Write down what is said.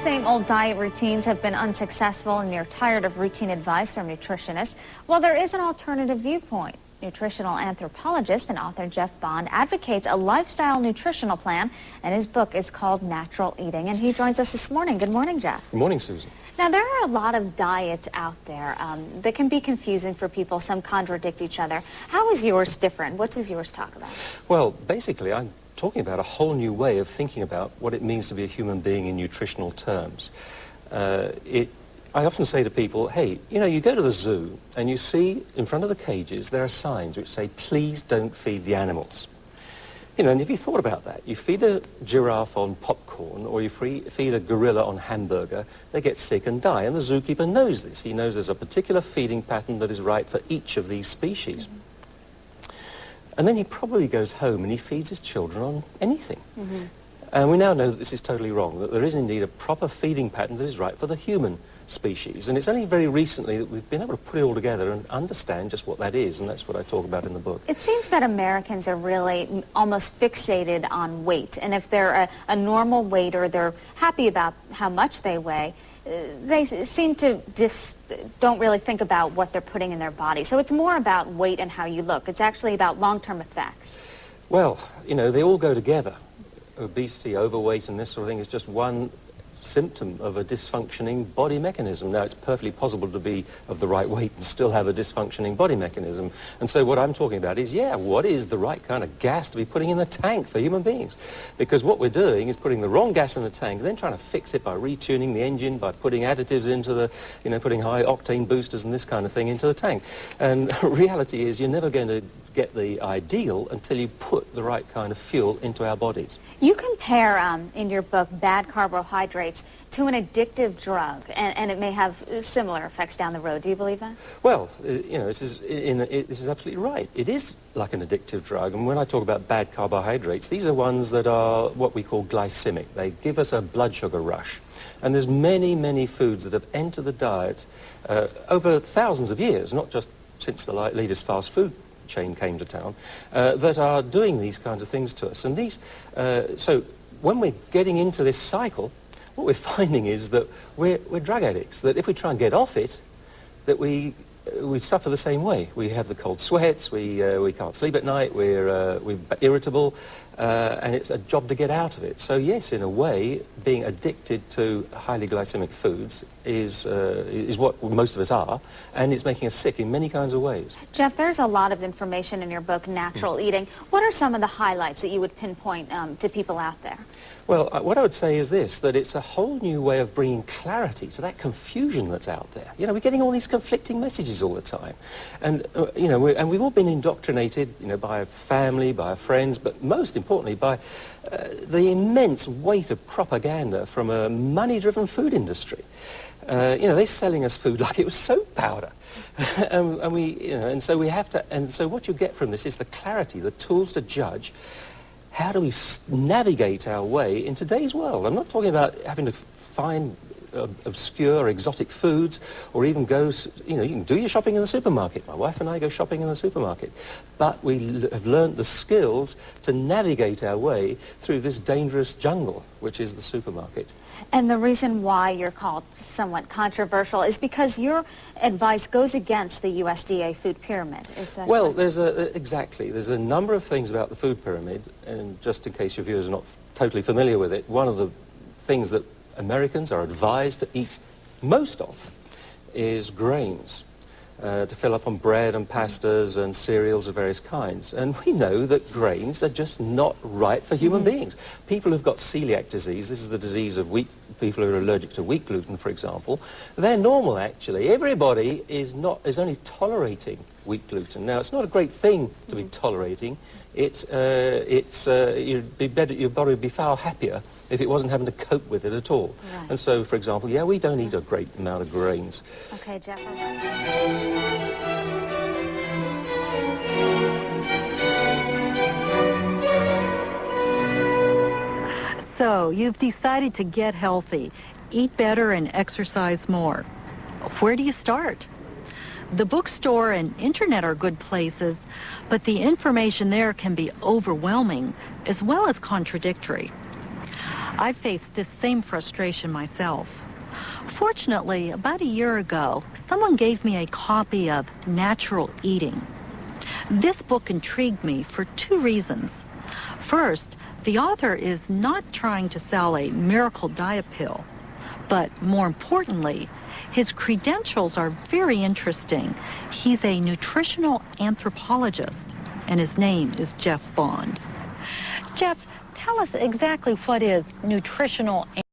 same old diet routines have been unsuccessful and you're tired of routine advice from nutritionists, well, there is an alternative viewpoint. Nutritional anthropologist and author Geoff Bond advocates a lifestyle nutritional plan, and his book is called Natural Eating. And he joins us this morning. Good morning, Geoff. Good morning, Susan. Now, there are a lot of diets out there that can be confusing for people. Some contradict each other. How is yours different? What does yours talk about? Well, basically, I'm talking about a whole new way of thinking about what it means to be a human being in nutritional terms. I often say to people, hey, you go to the zoo and you see in front of the cages there are signs which say, please don't feed the animals. And if you thought about that, you feed a giraffe on popcorn or you feed a gorilla on hamburger, they get sick and die. And the zookeeper knows this. He knows there's a particular feeding pattern that is right for each of these species. And then he probably goes home and he feeds his children on anything. And we now know that this is totally wrong, that there is indeed a proper feeding pattern that is right for the human species. And it's only very recently that we've been able to put it all together and understand just what that is, and that's what I talk about in the book. It seems that Americans are really almost fixated on weight, and if they're a normal weight or they're happy about how much they weigh, they seem to just don't really think about what they're putting in their body. So it's more about weight and how you look. It's actually about long-term effects. Well, they all go together. Obesity, overweight, and this sort of thing is just one symptom of a dysfunctioning body mechanism. Now, it's perfectly possible to be of the right weight and still have a dysfunctioning body mechanism. And so what I'm talking about is, what is the right kind of gas to be putting in the tank for human beings? Because what we're doing is putting the wrong gas in the tank and then trying to fix it by retuning the engine, by putting additives into the, putting high octane boosters and this kind of thing into the tank. And reality is you're never going to get the ideal until you put the right kind of fuel into our bodies. You compare in your book bad carbohydrates to an addictive drug, and it may have similar effects down the road. Do you believe that? Well, this is absolutely right. It is like an addictive drug, and when I talk about bad carbohydrates, these are ones that are what we call glycemic. They give us a blood sugar rush. And there's many, many foods that have entered the diet over thousands of years, not just since the latest fast food chain came to town, that are doing these kinds of things to us. And these, so when we're getting into this cycle, what we're finding is that we're drug addicts, that if we try and get off it, that we suffer the same way. We have the cold sweats, we can't sleep at night, we're irritable, and it's a job to get out of it. So yes, in a way, being addicted to highly glycemic foods is what most of us are, and it's making us sick in many kinds of ways. Geoff, there's a lot of information in your book, Natural Eating. What are some of the highlights that you would pinpoint to people out there? Well, what I would say is this, that it's a whole new way of bringing clarity to that confusion that's out there. We're getting all these conflicting messages all the time. And, and we've all been indoctrinated, by our family, by our friends, but most importantly by the immense weight of propaganda from a money-driven food industry. They're selling us food like it was soap powder. and so we have to, and so what you get from this is the clarity, the tools to judge how do we navigate our way in today's world. I'm not talking about having to find obscure exotic foods or even go, you can do your shopping in the supermarket. My wife and I go shopping in the supermarket. But we have learned the skills to navigate our way through this dangerous jungle, which is the supermarket. And the reason why you're called somewhat controversial is because your advice goes against the USDA food pyramid. Is that well, correct? Exactly. There's a number of things about the food pyramid, and just in case your viewers are not totally familiar with it, one of the things that Americans are advised to eat most of is grains, to fill up on bread and pastas and cereals of various kinds. And we know that grains are just not right for human beings. People who've got celiac disease, this is the disease of people who are allergic to wheat gluten, for example, they're normal actually. Everybody is only tolerating wheat gluten. Now, it's not a great thing to be tolerating. Your body would be far happier if it wasn't having to cope with it at all. Right. And so, for example, we don't eat a great amount of grains. Okay, Geoff. So, you've decided to get healthy, eat better, and exercise more. Where do you start? The bookstore and internet are good places, but the information there can be overwhelming as well as contradictory. I faced this same frustration myself. Fortunately, about a year ago, someone gave me a copy of Natural Eating. This book intrigued me for two reasons. First, the author is not trying to sell a miracle diet pill, but more importantly, his credentials are very interesting. He's a nutritional anthropologist, and his name is Geoff Bond. Geoff, tell us exactly what is nutritional